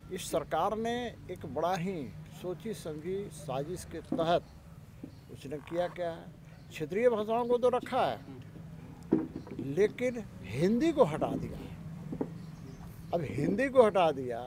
इस सरकार ने एक बड़ा ही सोची समझी साजिश के तहत उसने किया क्या है, क्षेत्रीय भाषाओं को तो रखा है लेकिन हिंदी को हटा दिया। अब हिंदी को हटा दिया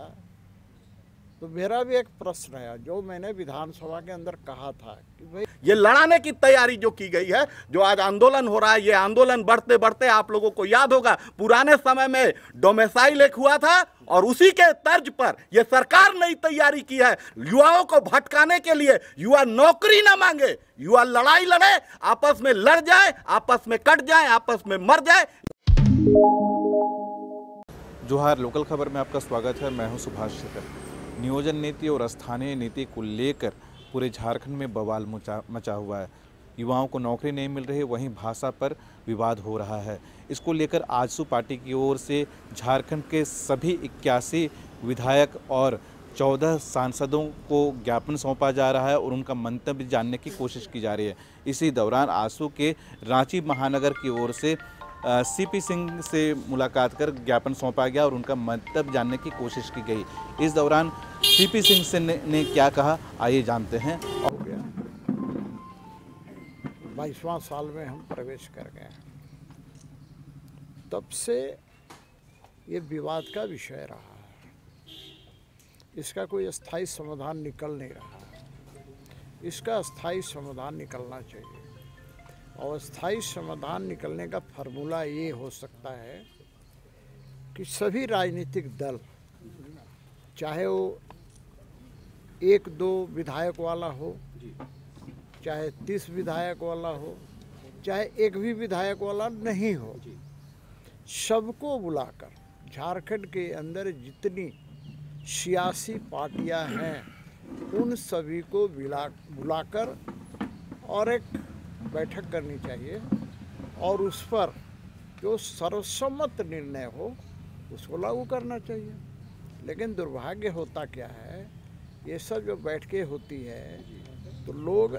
तो मेरा भी एक प्रश्न है जो मैंने विधानसभा के अंदर कहा था कि भाई ये लड़ाने की तैयारी जो की गई है, जो आज आंदोलन हो रहा है, ये आंदोलन बढ़ते बढ़ते आप लोगों को याद होगा पुराने समय में डोमेसाइल एक हुआ था और उसी के तर्ज पर ये सरकार ने तैयारी की है युवाओं को भटकाने के लिए। युवा नौकरी ना मांगे, युवा लड़ाई लड़े, आपस में लड़ जाए, आपस में कट जाए, आपस में मर जाए। जोहार लोकल खबर में आपका स्वागत है। मैं हूं सुभाष शेखर। नियोजन नीति और स्थानीय नीति को लेकर पूरे झारखंड में बवाल मचा हुआ है। युवाओं को नौकरी नहीं मिल रही, वहीं भाषा पर विवाद हो रहा है। इसको लेकर आजसू पार्टी की ओर से झारखंड के सभी 81 विधायक और 14 सांसदों को ज्ञापन सौंपा जा रहा है और उनका मंतव्य जानने की कोशिश की जा रही है। इसी दौरान आजसू के रांची महानगर की ओर से सीपी सिंह से मुलाकात कर ज्ञापन सौंपा गया और उनका मंतव्य जानने की कोशिश की गई। इस दौरान सीपी सिंह से ने क्या कहा, आइए जानते हैं। हो गया 22वां साल में हम प्रवेश कर गए, तब से ये विवाद का विषय रहा है। इसका कोई स्थायी समाधान निकल नहीं रहा है। इसका स्थायी समाधान निकलना चाहिए और स्थायी समाधान निकलने का फार्मूला ये हो सकता है कि सभी राजनीतिक दल, चाहे वो 1-2 विधायक वाला हो, चाहे 30 विधायक वाला हो, चाहे एक भी विधायक वाला नहीं हो, सबको बुलाकर झारखंड के अंदर जितनी सियासी पार्टियां हैं उन सभी को बुलाकर और एक बैठक करनी चाहिए और उस पर जो सर्वसम्मत निर्णय हो उसको लागू करना चाहिए। लेकिन दुर्भाग्य होता क्या है, ये सब जो बैठकें होती है तो लोग,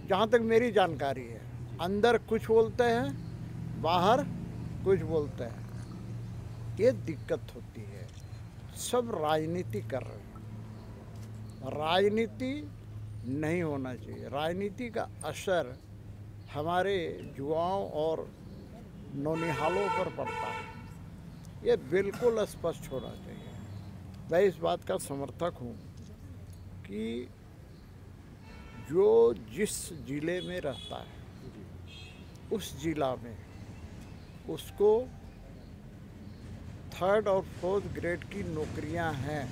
जहाँ तक मेरी जानकारी है, अंदर कुछ बोलते हैं, बाहर कुछ बोलते हैं। ये दिक्कत होती है। सब राजनीति कर रहे हैं। राजनीति नहीं होना चाहिए। राजनीति का असर हमारे युवाओं और नौनिहालों पर पड़ता है, ये बिल्कुल स्पष्ट होना चाहिए। मैं इस बात का समर्थक हूँ कि जो जिस जिले में रहता है उस जिला में उसको 3rd और 4th ग्रेड की नौकरियां हैं,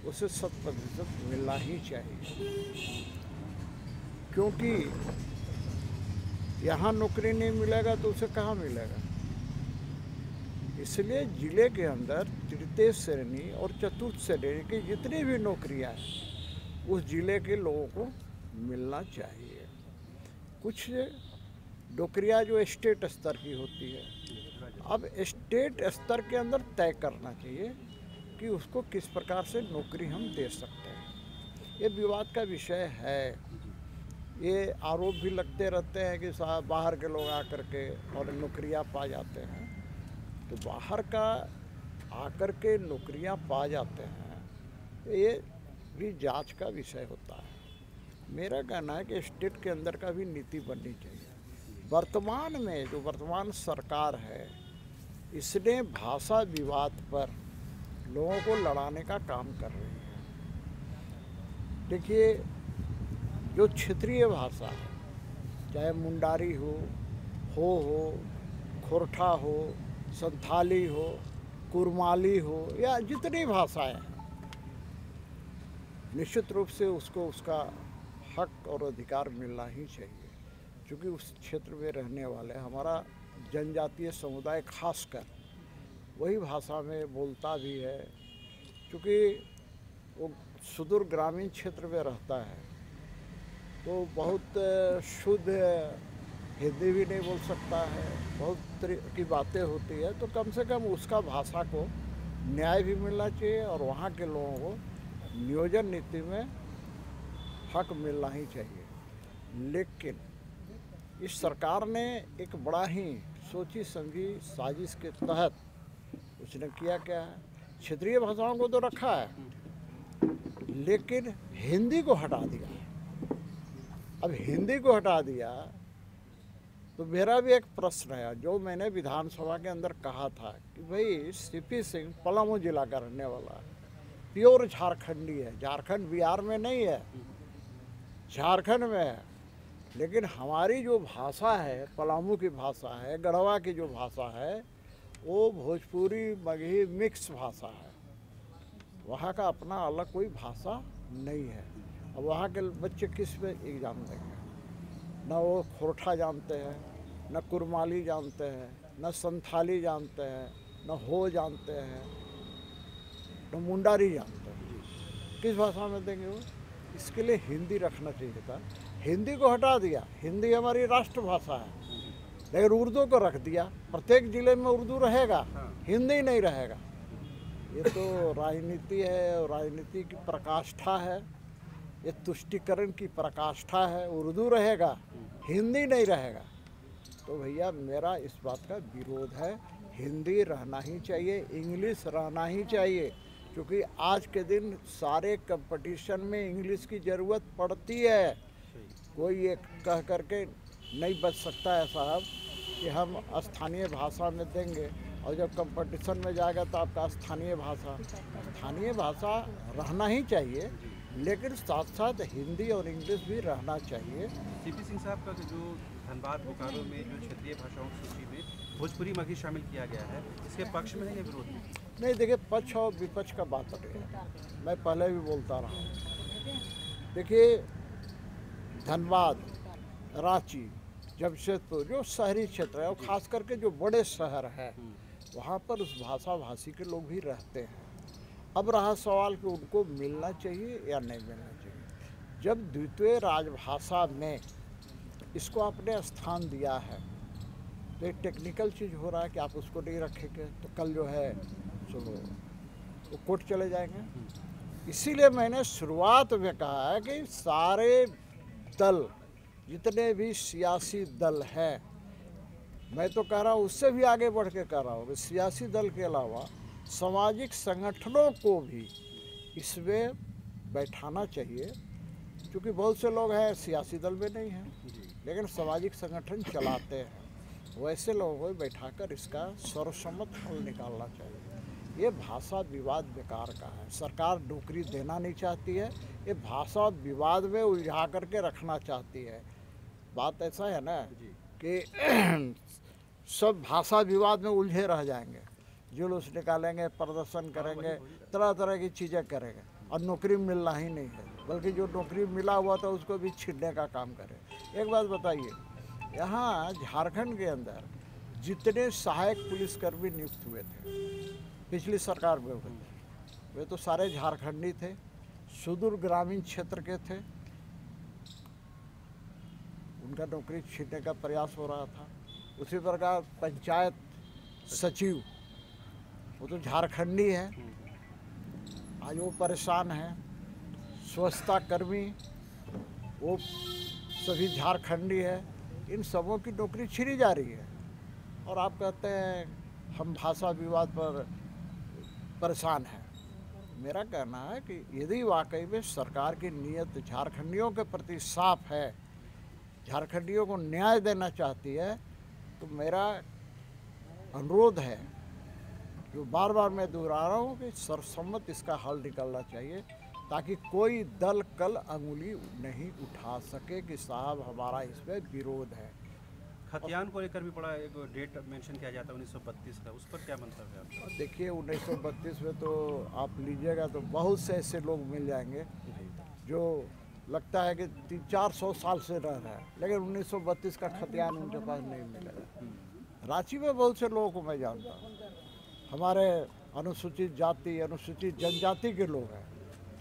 उसे 100% मिलना ही चाहिए। क्योंकि यहाँ नौकरी नहीं मिलेगा तो उसे कहाँ मिलेगा। इसलिए जिले के अंदर तृतीय श्रेणी और चतुर्थ श्रेणी की जितनी भी नौकरियाँ हैं उस जिले के लोगों को मिलना चाहिए। कुछ नौकरियाँ जो स्टेट स्तर की होती है, अब स्टेट स्तर के अंदर तय करना चाहिए कि उसको किस प्रकार से नौकरी हम दे सकते हैं। ये विवाद का विषय है। ये आरोप भी लगते रहते हैं कि साहब बाहर के लोग आकर के और नौकरियां पा जाते हैं, तो बाहर का आकर के नौकरियां पा जाते हैं, ये भी जांच का विषय होता है। मेरा कहना है कि स्टेट के अंदर का भी नीति बननी चाहिए। वर्तमान में जो वर्तमान सरकार है, इसने भाषा विवाद पर लोगों को लड़ाने का काम कर रही है। देखिए, जो क्षेत्रीय भाषा है, चाहे मुंडारी हो, खोरठा हो, संथाली हो, कुरमाली हो, या जितनी भाषाएं हैं, निश्चित रूप से उसको उसका हक और अधिकार मिलना ही चाहिए। क्योंकि उस क्षेत्र में रहने वाले हमारा जनजातीय समुदाय खासकर वही भाषा में बोलता भी है। क्योंकि वो सुदूर ग्रामीण क्षेत्र में रहता है तो बहुत शुद्ध हिंदी भी नहीं बोल सकता है, बहुत तरह की बातें होती है। तो कम से कम उसका भाषा को न्याय भी मिलना चाहिए और वहाँ के लोगों को नियोजन नीति में हक मिलना ही चाहिए। लेकिन इस सरकार ने एक बड़ा ही सोची समझी साजिश के तहत उसने किया क्या है, क्षेत्रीय भाषाओं को तो रखा है लेकिन हिंदी को हटा दिया। अब हिंदी को हटा दिया तो मेरा भी एक प्रश्न है जो मैंने विधानसभा के अंदर कहा था कि भाई सीपी सिंह पलामू जिला का रहने वाला है, प्योर झारखंडी है, झारखंड बिहार में नहीं है, झारखंड में है। लेकिन हमारी जो भाषा है, पलामू की भाषा है, गढ़वा की जो भाषा है, वो भोजपुरी मगही मिक्स भाषा है। वहाँ का अपना अलग कोई भाषा नहीं है। अब वहाँ के बच्चे किस में एग्ज़ाम देंगे? न वो खोरठा जानते हैं, न कुरमाली जानते हैं, न संथाली जानते हैं, न हो जानते हैं, न मुंडारी जानते हैं। किस भाषा में देंगे वो? इसके लिए हिंदी रखना चाहिए था। हिंदी को हटा दिया। हिंदी हमारी राष्ट्रभाषा है, लेकिन उर्दू को रख दिया। प्रत्येक जिले में उर्दू रहेगा, हिंदी नहीं रहेगा। ये तो राजनीति है, और राजनीति की पराकाष्ठा है, ये तुष्टिकरण की पराकाष्ठा है। उर्दू रहेगा, हिंदी नहीं रहेगा। तो भैया मेरा इस बात का विरोध है। हिंदी रहना ही चाहिए, इंग्लिश रहना ही चाहिए, क्योंकि आज के दिन सारे कंपटीशन में इंग्लिश की ज़रूरत पड़ती है। कोई ये कह करके नहीं बच सकता है साहब कि हम स्थानीय भाषा में देंगे, और जब कंपटीशन में जाएगा तो आपका स्थानीय भाषा रहना ही चाहिए, लेकिन साथ साथ हिंदी और इंग्लिश भी रहना चाहिए। सीपी सिंह साहब का जो धनबाद बोकारो में जो क्षेत्रीय भाषाओं की सूची में भोजपुरी मगही शामिल किया गया है, इसके पक्ष में है या विरोध में? नहीं, देखिए, पक्ष और विपक्ष का बात है। मैं पहले भी बोलता रहा हूँ। देखिए, धनबाद, रांची, जमशेदपुर जो शहरी क्षेत्र है, और ख़ास करके जो बड़े शहर है, वहाँ पर उस भाषा भाषी के लोग भी रहते हैं। अब रहा सवाल कि उनको मिलना चाहिए या नहीं मिलना चाहिए। जब द्वितीय राजभाषा में इसको आपने स्थान दिया है, तो एक टेक्निकल चीज़ हो रहा है कि आप उसको नहीं रखेंगे तो कल जो है सो वो कोर्ट चले जाएंगे। इसीलिए मैंने शुरुआत में कहा है कि सारे दल, जितने भी सियासी दल हैं, मैं तो कह रहा हूँ, उससे भी आगे बढ़ के कह रहा हूँ कि सियासी दल के अलावा सामाजिक संगठनों को भी इसमें बैठाना चाहिए, क्योंकि बहुत से लोग हैं सियासी दल में नहीं हैं, लेकिन सामाजिक संगठन चलाते हैं। वैसे लोगों को बैठाकर इसका सर्वसम्मत हल निकालना चाहिए। ये भाषा विवाद बेकार का है। सरकार नौकरी देना नहीं चाहती है, ये भाषा विवाद में उलझा करके रखना चाहती है। बात ऐसा है ना कि सब भाषा विवाद में उलझे रह जाएंगे, जुलूस निकालेंगे, प्रदर्शन करेंगे, तरह तरह की चीज़ें करेंगे, और नौकरी मिलना ही नहीं है, बल्कि जो नौकरी मिला हुआ था उसको भी छीनने का काम करे। एक बात बताइए, यहाँ झारखंड के अंदर जितने सहायक पुलिसकर्मी नियुक्त हुए थे पिछली सरकार में हुए थे, वे तो सारे झारखंडी थे, सुदूर ग्रामीण क्षेत्र के थे। उनका नौकरी छीनने का प्रयास हो रहा था। उसी प्रकार पंचायत सचिव, वो तो झारखंडी है, आज वो परेशान है। स्वच्छता कर्मी, वो सभी झारखंडी है। इन सबों की नौकरी छीनी जा रही है, और आप कहते हैं हम भाषा विवाद पर परेशान हैं। मेरा कहना है कि यदि वाकई में सरकार की नीयत झारखंडियों के प्रति साफ है, झारखंडियों को न्याय देना चाहती है, तो मेरा अनुरोध है, जो बार बार मैं दोहरा रहा हूँ, कि सर्वसम्मत इसका हल निकलना चाहिए, ताकि कोई दल कल अंगुली नहीं उठा सके कि साहब हमारा इसमें विरोध है। खतियान को लेकर भी बड़ा एक डेट मेंशन किया जाता है 1932 का, उस पर क्या मंतव्य है आपका? देखिए, 1932 में तो आप लीजिएगा तो बहुत से ऐसे लोग मिल जाएंगे जो लगता है कि 300-400 साल से रह रहा है, लेकिन 1932 का खतियान उनके पास नहीं मिलेगा। रांची में बहुत से लोगों को मैं जानता हूँ, हमारे अनुसूचित जाति, अनुसूचित जनजाति के लोग हैं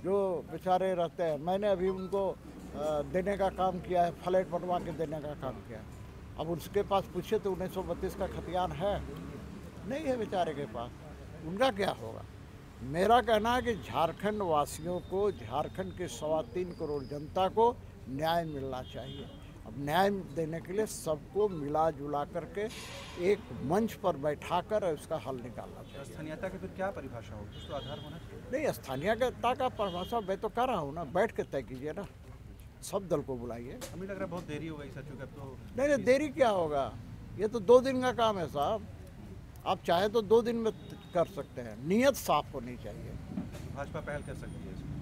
जो बेचारे रहते हैं। मैंने अभी उनको देने का काम किया है, फ्लैट बनवा के देने का काम किया है। अब उसके पास पूछे तो 1932 का खतियान है नहीं है बेचारे के पास, उनका क्या होगा? मेरा कहना है कि झारखंड वासियों को, झारखंड के 3.25 करोड़ जनता को न्याय मिलना चाहिए। अब न्याय देने के लिए सबको मिला जुला करके एक मंच पर बैठाकर उसका हल निकालना चाहिए। स्थानीयता की फिर क्या परिभाषा हो, कुछ तो आधार होना चाहिए। नहीं, स्थानीयता का परिभाषा मैं तो कर रहा हूँ ना, बैठ के तय कीजिए ना, सब दल को बुलाइए। हमें लग रहा है बहुत देरी हो गई सर, चूंकि अब तो नहीं, देरी क्या होगा, ये तो 2 दिन का काम है साहब। आप चाहे तो 2 दिन में कर सकते हैं, नीयत साफ होनी चाहिए। भाजपा पहल कर सकती है इसमें।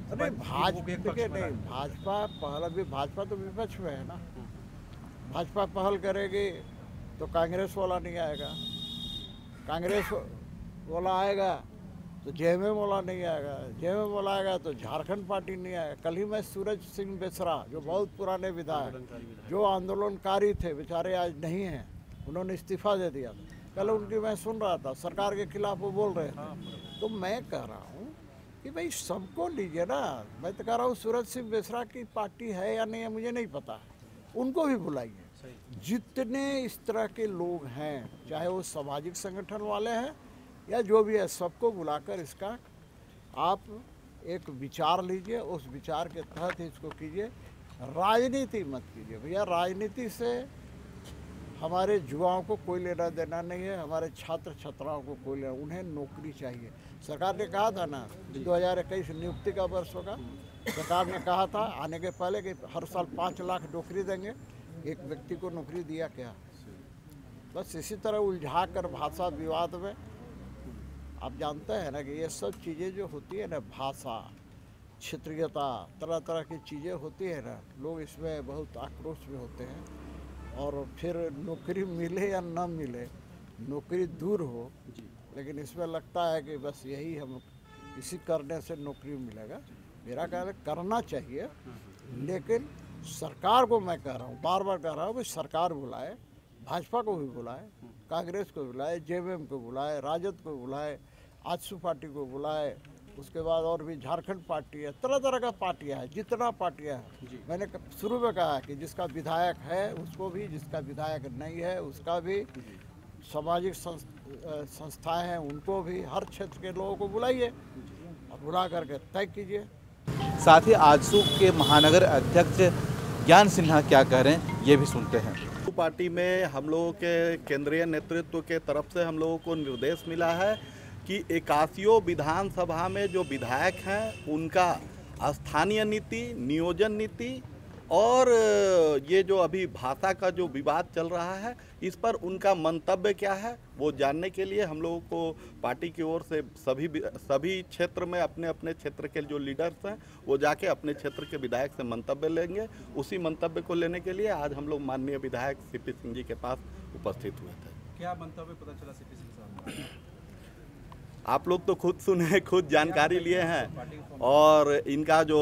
नहीं, भाजपा एक पक्ष देखिए, बना नहीं, है। भाजपा पहल, अभी भाजपा तो विपक्ष में है ना। भाजपा पहल करेगी तो कांग्रेस वाला नहीं आएगा, कांग्रेस वाला आएगा तो जेएमएम वाला नहीं आएगा, जेएमएम वाला आएगा तो झारखंड पार्टी नहीं आएगा। कल ही मैं सूरज सिंह बेसरा, जो बहुत पुराने विधायक, जो आंदोलनकारी थे, बेचारे आज नहीं हैं, उन्होंने इस्तीफा दे दिया। कल उनकी मैं सुन रहा था, सरकार के खिलाफ वो बोल रहे थे। तो मैं कह रहा हूँ कि भाई सबको लीजिए ना। मैं तो कह रहा हूँ सूरज सिंह बेसरा की पार्टी है या नहीं है मुझे नहीं पता, उनको भी बुलाइए। जितने इस तरह के लोग हैं, चाहे वो सामाजिक संगठन वाले हैं या जो भी है, सबको बुलाकर इसका आप एक विचार लीजिए, उस विचार के तहत इसको कीजिए। राजनीति मत कीजिए भैया, राजनीति से हमारे युवाओं को कोई लेना देना नहीं है, हमारे छात्र छात्राओं को कोई लेना, उन्हें नौकरी चाहिए। सरकार ने कहा था ना 2021 नियुक्ति का वर्ष होगा, सरकार ने कहा था आने के पहले कि हर साल 5 लाख नौकरी देंगे। एक व्यक्ति को नौकरी दिया क्या? बस इसी तरह उलझा कर भाषा विवाद में, आप जानते हैं ना कि ये सब चीज़ें जो होती है ना, भाषा, क्षेत्रीयता, तरह तरह की चीज़ें होती है ना, लोग इसमें बहुत आक्रोश में होते हैं। और फिर नौकरी मिले या न मिले, नौकरी दूर हो, लेकिन इसमें लगता है कि बस यही हम इसी करने से नौकरी मिलेगा। मेरा ख्याल है करना चाहिए, लेकिन सरकार को मैं कह रहा हूँ, बार बार कह रहा हूँ कि सरकार बुलाए, भाजपा को भी बुलाए, कांग्रेस को बुलाए, जेएमएम को बुलाए, राजद को बुलाए, आजसू पार्टी को बुलाए, उसके बाद और भी झारखंड पार्टी है, तरह तरह का पार्टियां हैं, जितना पार्टियां हैं। मैंने शुरू में कहा कि जिसका विधायक है उसको भी, जिसका विधायक नहीं है उसका भी, सामाजिक संस्थाएं हैं उनको भी, हर क्षेत्र के लोगों को बुलाइए और बुला करके तय कीजिए। साथ ही आजसू के महानगर अध्यक्ष ज्ञान सिन्हा क्या कह रहे हैं ये भी सुनते हैं। पार्टी में हम लोगों के केंद्रीय नेतृत्व के तरफ से हम लोगों को निर्देश मिला है कि 81 विधानसभा में जो विधायक हैं उनका स्थानीय नीति, नियोजन नीति और ये जो अभी भाषा का जो विवाद चल रहा है, इस पर उनका मंतव्य क्या है वो जानने के लिए हम लोगों को पार्टी की ओर से सभी क्षेत्र में अपने अपने क्षेत्र के जो लीडर्स हैं वो जाके अपने क्षेत्र के विधायक से मंतव्य लेंगे। उसी मंतव्य को लेने के लिए आज हम लोग माननीय विधायक सीपी सिंह जी के पास उपस्थित हुए थे। क्या मंतव्य पता चला सीपी सिंह साहब? आप लोग तो खुद सुने, खुद जानकारी लिए हैं, और इनका जो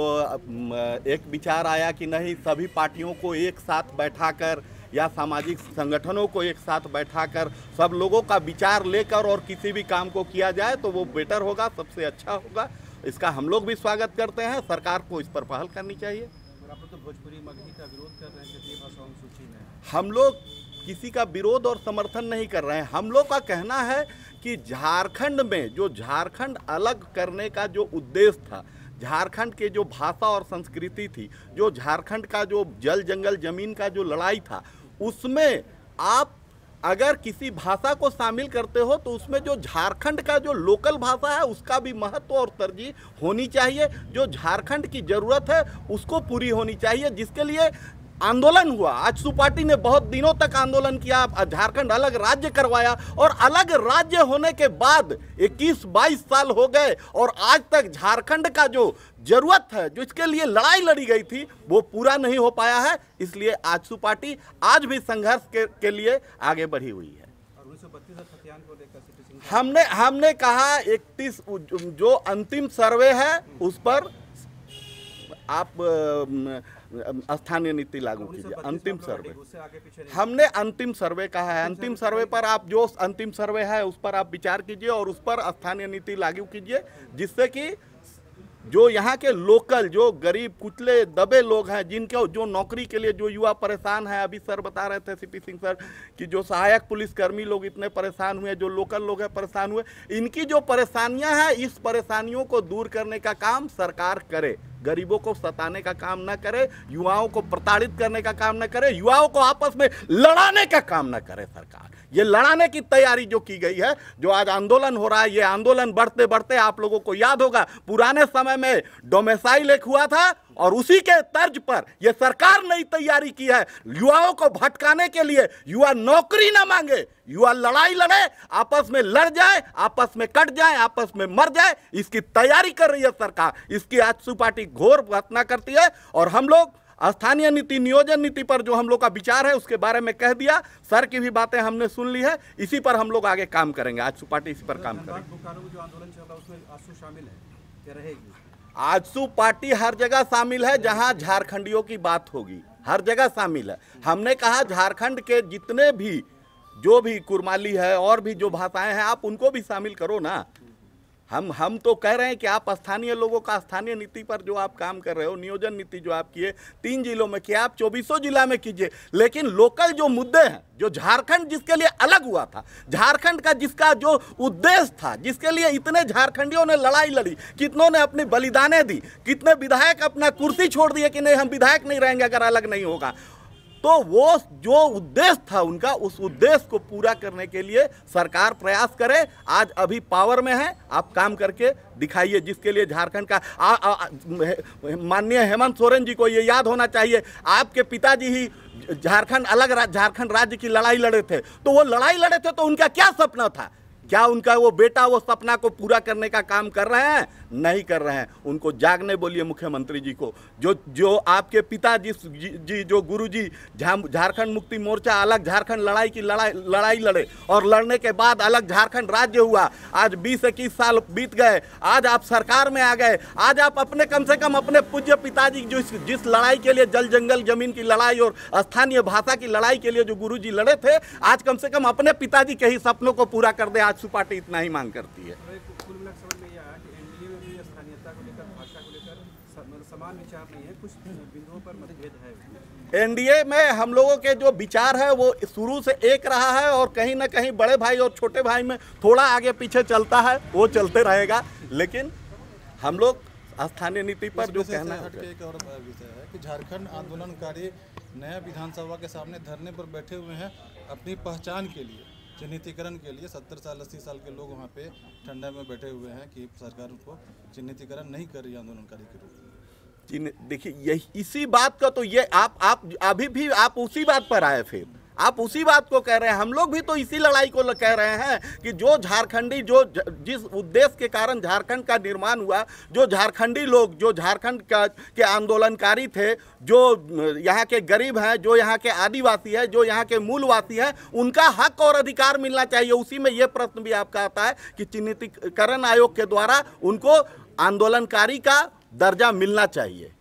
एक विचार आया कि नहीं सभी पार्टियों को एक साथ बैठाकर या सामाजिक संगठनों को एक साथ बैठाकर सब लोगों का विचार लेकर और किसी भी काम को किया जाए तो वो बेटर होगा, सबसे अच्छा होगा। इसका हम लोग भी स्वागत करते हैं, सरकार को इस पर पहल करनी चाहिए। और आप लोग तो भोजपुरी मगही का विरोध कर रहे हैं क्षेत्रीय भाषाओं की सूची में। हम लोग किसी का विरोध और समर्थन नहीं कर रहे हैं। हम लोग का कहना है कि झारखंड में जो झारखंड अलग करने का जो उद्देश्य था, झारखंड के जो भाषा और संस्कृति थी, जो झारखंड का जो जल जंगल जमीन का जो लड़ाई था, उसमें आप अगर किसी भाषा को शामिल करते हो तो उसमें जो झारखंड का जो लोकल भाषा है उसका भी महत्व और तरजीह होनी चाहिए। जो झारखंड की ज़रूरत है उसको पूरी होनी चाहिए, जिसके लिए आंदोलन हुआ। आजसू पार्टी ने बहुत दिनों तक आंदोलन किया, झारखंड अलग राज्य करवाया, और अलग राज्य होने के बाद 21-22 साल हो गए और आज तक झारखंड का जो जरूरत है, जो इसके लिए लड़ाई लड़ी गई थी, वो पूरा नहीं हो पाया है। इसलिए आजसू पार्टी आज भी संघर्ष के लिए आगे बढ़ी हुई है। और 1932 खतियान को लेकर सीपी सिंह हमने कहा 31 जो अंतिम सर्वे है उस पर आप स्थानीय नीति लागू कीजिए। अंतिम सर्वे हमने अंतिम सर्वे कहा है, अंतिम सर्वे पर आप जो अंतिम सर्वे है उस पर आप विचार कीजिए और उस पर स्थानीय नीति लागू कीजिए, जिससे कि जो यहाँ के लोकल जो गरीब कुचले दबे लोग हैं, जिनके जो नौकरी के लिए जो युवा परेशान है, अभी सर बता रहे थे सीपी सिंह सर कि जो सहायक पुलिसकर्मी लोग इतने परेशान हुए, जो लोकल लोग हैं परेशान हुए, इनकी जो परेशानियां हैं, इस परेशानियों को दूर करने का काम सरकार करे। गरीबों को सताने का काम ना करे, युवाओं को प्रताड़ित करने का काम ना करे, युवाओं को आपस में लड़ाने का काम ना करे सरकार। ये लड़ाने की तैयारी जो की गई है, जो आज आंदोलन हो रहा है, ये आंदोलन बढ़ते बढ़ते आप लोगों को याद होगा पुराने समय में डोमेसाइल एक हुआ था और उसी के तर्ज पर यह सरकार नई तैयारी की है युवाओं को भटकाने के लिए। युवा नौकरी ना मांगे, युवा लड़ाई लड़े, आपस में लड़ जाए, आपस में कट जाए, आपस में मर जाए, इसकी तैयारी कर रही है सरकार। इसकी आजसू पार्टी घोर घटना करती है और हम लोग स्थानीय नीति, नियोजन नीति पर जो हम लोग का विचार है उसके बारे में कह दिया। सर की भी बातें हमने सुन ली है, इसी पर हम लोग आगे काम करेंगे। आजसू पार्टी इसी पर काम करेगी। बोकारो में जो आंदोलन चल रहा है उसमें आजसू शामिल है क्या, रहेगी? आजसू पार्टी हर जगह शामिल है जहां झारखंडियों की बात होगी, हर जगह शामिल है। हमने कहा झारखंड के जितने भी जो भी कुरमाली है और भी जो भाषाएं हैं आप उनको भी शामिल करो ना। हम तो कह रहे हैं कि आप स्थानीय लोगों का स्थानीय नीति पर जो आप काम कर रहे हो, नियोजन नीति जो आप किए 3 जिलों में किया, आप 24 जिला में कीजिए, लेकिन लोकल जो मुद्दे हैं, जो झारखंड जिसके लिए अलग हुआ था, झारखंड का जिसका जो उद्देश्य था, जिसके लिए इतने झारखंडियों ने लड़ाई लड़ी, कितनों ने अपनी बलिदानें दी, कितने विधायक अपना कुर्सी छोड़ दिए कि नहीं हम विधायक नहीं रहेंगे अगर अलग नहीं होगा, तो वो जो उद्देश्य था उनका, उस उद्देश्य को पूरा करने के लिए सरकार प्रयास करे। आज अभी पावर में है, आप काम करके दिखाइए, जिसके लिए झारखंड का माननीय हेमंत सोरेन जी को ये याद होना चाहिए, आपके पिताजी ही झारखंड राज्य की लड़ाई लड़े थे, तो वो लड़ाई लड़े थे तो उनका क्या सपना था? क्या उनका वो बेटा वो सपना को पूरा करने का काम कर रहे हैं? नहीं कर रहे हैं। उनको जागने बोलिए मुख्यमंत्री जी को। जो आपके पिता जी जो गुरुजी झारखंड मुक्ति मोर्चा अलग झारखंड लड़ाई की लड़ाई लड़े और लड़ने के बाद अलग झारखंड राज्य हुआ, आज 20-21 साल बीत गए, आज आप सरकार में आ गए, आज आप अपने कम से कम अपने पूज्य पिताजी जो जिस लड़ाई के लिए जल जंगल जमीन की लड़ाई और स्थानीय भाषा की लड़ाई के लिए जो गुरुजी लड़े थे, आज कम से कम अपने पिताजी के ही सपनों को पूरा कर दे। आजसू पार्टी इतना ही मांग करती है। कुल मिलाकर समझ में आया कि एनडीए में भी स्थानीयता को लेकर, भाषा को लेकर समान विचार नहीं है, कुछ बिंदुओं पर मतभेद है। एनडीए में हम लोगों के जो विचार है वो शुरू से एक रहा है और कहीं ना कहीं बड़े भाई और छोटे भाई में थोड़ा आगे पीछे चलता है, वो चलते रहेगा, लेकिन हम लोग स्थानीय नीति पर जो कहना है। एक और विषय है कि झारखंड आंदोलनकारी नया विधानसभा के सामने धरने पर बैठे हुए हैं अपनी पहचान के लिए, चिन्हितीकरण के लिए। 70 साल 80 साल के लोग वहाँ पे ठंडा में बैठे हुए हैं कि सरकार उनको चिन्हितीकरण नहीं कर रही आंदोलनकारी के रूप में। देखिए यही इसी बात का तो ये आप अभी भी आप उसी बात पर आए, फिर आप उसी बात को कह रहे हैं। हम लोग भी तो इसी लड़ाई को कह रहे हैं कि जो झारखंडी जो जिस उद्देश्य के कारण झारखंड का निर्माण हुआ, जो झारखंडी लोग जो झारखंड के आंदोलनकारी थे, जो यहाँ के गरीब हैं, जो यहाँ के आदिवासी हैं, जो यहाँ के मूलवासी हैं, उनका हक और अधिकार मिलना चाहिए। उसी में ये प्रश्न भी आपका आता है कि चिन्हितीकरण आयोग के द्वारा उनको आंदोलनकारी का दर्जा मिलना चाहिए।